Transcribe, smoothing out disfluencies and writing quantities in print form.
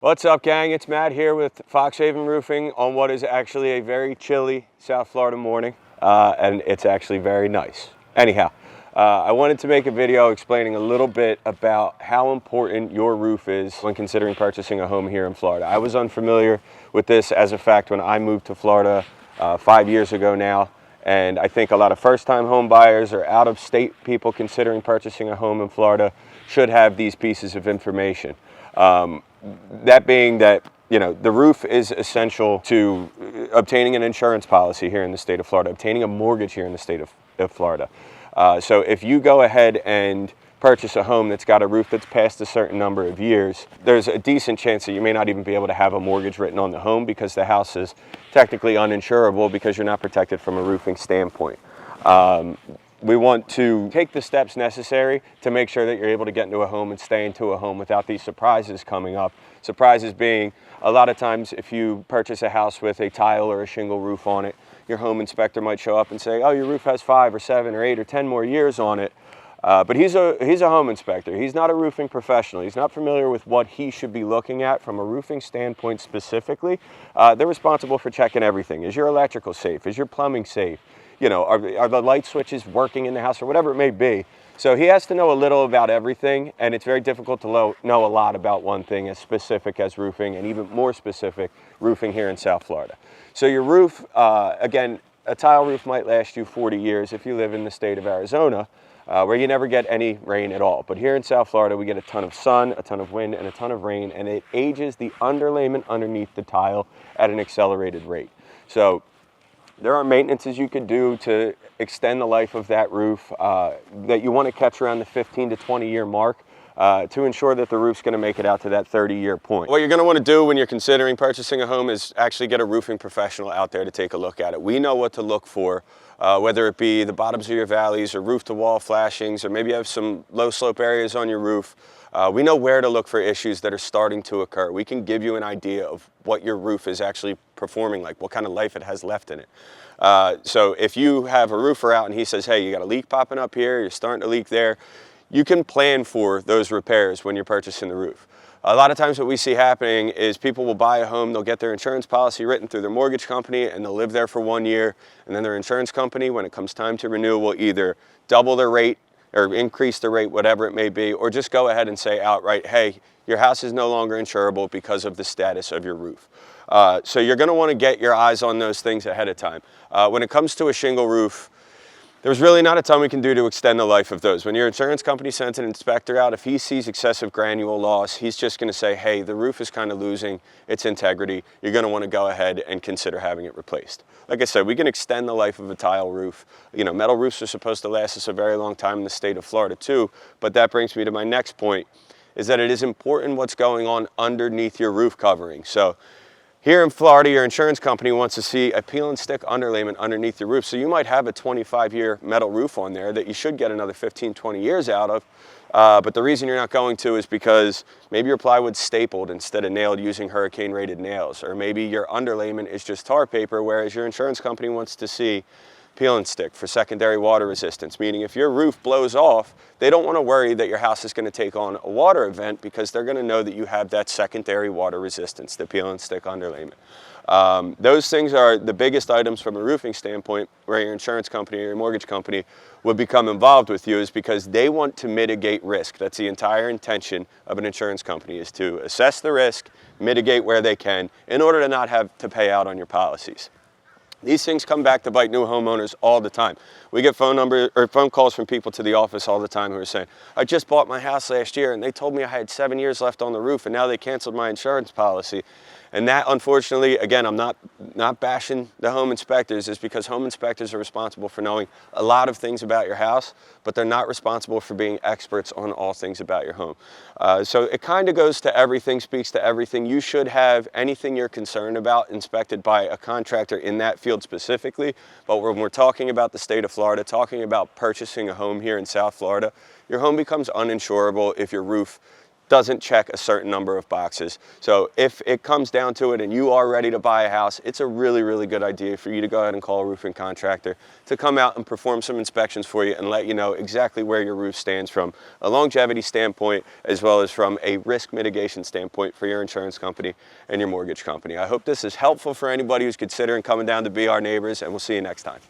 What's up, gang? It's Matt here with FoxHaven Roofing on what is actually a very chilly South Florida morning, and it's actually very nice. Anyhow, I wanted to make a video explaining a little bit about how important your roof is when considering purchasing a home here in Florida. I was unfamiliar with this as a fact when I moved to Florida 5 years ago now, and I think a lot of first-time home buyers or out-of-state people considering purchasing a home in Florida should have these pieces of information. That being that, the roof is essential to obtaining an insurance policy here in the state of Florida, obtaining a mortgage here in the state of Florida. So if you go ahead and purchase a home that's got a roof that's past a certain number of years, there's a decent chance that you may not even be able to have a mortgage written on the home because the house is technically uninsurable because you're not protected from a roofing standpoint. We want to take the steps necessary to make sure that you're able to get into a home and stay into a home without these surprises coming up. Surprises being, a lot of times if you purchase a house with a tile or a shingle roof on it, your home inspector might show up and say, oh, your roof has 5 or 7 or 8 or 10 more years on it. But he's a home inspector. He's not a roofing professional. He's not familiar with what he should be looking at from a roofing standpoint specifically. They're responsible for checking everything. Is your electrical safe? Is your plumbing safe? Are the light switches working in the house or whatever it may be? So he has to know a little about everything, and it's very difficult to know a lot about one thing as specific as roofing, and even more specific, roofing here in South Florida. So your roof, again, a tile roof might last you 40 years if you live in the state of Arizona, where you never get any rain at all. But here in South Florida, we get a ton of sun, a ton of wind, and a ton of rain, and it ages the underlayment underneath the tile at an accelerated rate. So there are maintenances you could do to extend the life of that roof that you want to catch around the 15 to 20 year mark to ensure that the roof's going to make it out to that 30-year point. What you're going to want to do when you're considering purchasing a home is actually get a roofing professional out there to take a look at it. We know what to look for, whether it be the bottoms of your valleys or roof-to-wall flashings, or maybe you have some low-slope areas on your roof. We know where to look for issues that are starting to occur. We can give you an idea of what your roof is actually performing like, what kind of life it has left in it. So if you have a roofer out and he says, hey, you got a leak popping up here, you're starting to leak there, you can plan for those repairs when you're purchasing the roof. A lot of times what we see happening is people will buy a home, they'll get their insurance policy written through their mortgage company, and they'll live there for 1 year, and then their insurance company, when it comes time to renew, will either double their rate or increase the rate, whatever it may be, or just go ahead and say outright, hey, your house is no longer insurable because of the status of your roof. So you're going to want to get your eyes on those things ahead of time. When it comes to a shingle roof, there's really not a ton we can do to extend the life of those. When your insurance company sends an inspector out, if he sees excessive granule loss, he's just going to say, hey, the roof is kind of losing its integrity. You're going to want to go ahead and consider having it replaced. Like I said, we can extend the life of a tile roof. Metal roofs are supposed to last us a very long time in the state of Florida too, but that brings me to my next point, is that it is important what's going on underneath your roof covering. So here in Florida, your insurance company wants to see a peel and stick underlayment underneath your roof. So you might have a 25-year metal roof on there that you should get another 15, 20 years out of. But the reason you're not going to is because maybe your plywood's stapled instead of nailed using hurricane-rated nails. Or maybe your underlayment is just tar paper, whereas your insurance company wants to see peel and stick for secondary water resistance, meaning if your roof blows off, they don't want to worry that your house is going to take on a water event because they're going to know that you have that secondary water resistance, the peel and stick underlayment. Those things are the biggest items from a roofing standpoint where your insurance company or your mortgage company would become involved with you, is because they want to mitigate risk. That's the entire intention of an insurance company, is to assess the risk, mitigate where they can in order to not have to pay out on your policies. These things come back to bite new homeowners all the time. We get phone calls from people to the office all the time who are saying, I just bought my house last year and they told me I had 7 years left on the roof and now they canceled my insurance policy. And that, unfortunately, again, I'm not bashing the home inspectors, is because home inspectors are responsible for knowing a lot of things about your house, but they're not responsible for being experts on all things about your home. So it kind of goes to everything, speaks to everything. You should have anything you're concerned about inspected by a contractor in that field specifically. But when we're talking about the state of Florida, talking about purchasing a home here in South Florida, your home becomes uninsurable if your roof doesn't check a certain number of boxes. So if it comes down to it and you are ready to buy a house, it's a really, really good idea for you to go ahead and call a roofing contractor to come out and perform some inspections for you and let you know exactly where your roof stands from a longevity standpoint, as well as from a risk mitigation standpoint for your insurance company and your mortgage company. I hope this is helpful for anybody who's considering coming down to be our neighbors, and we'll see you next time.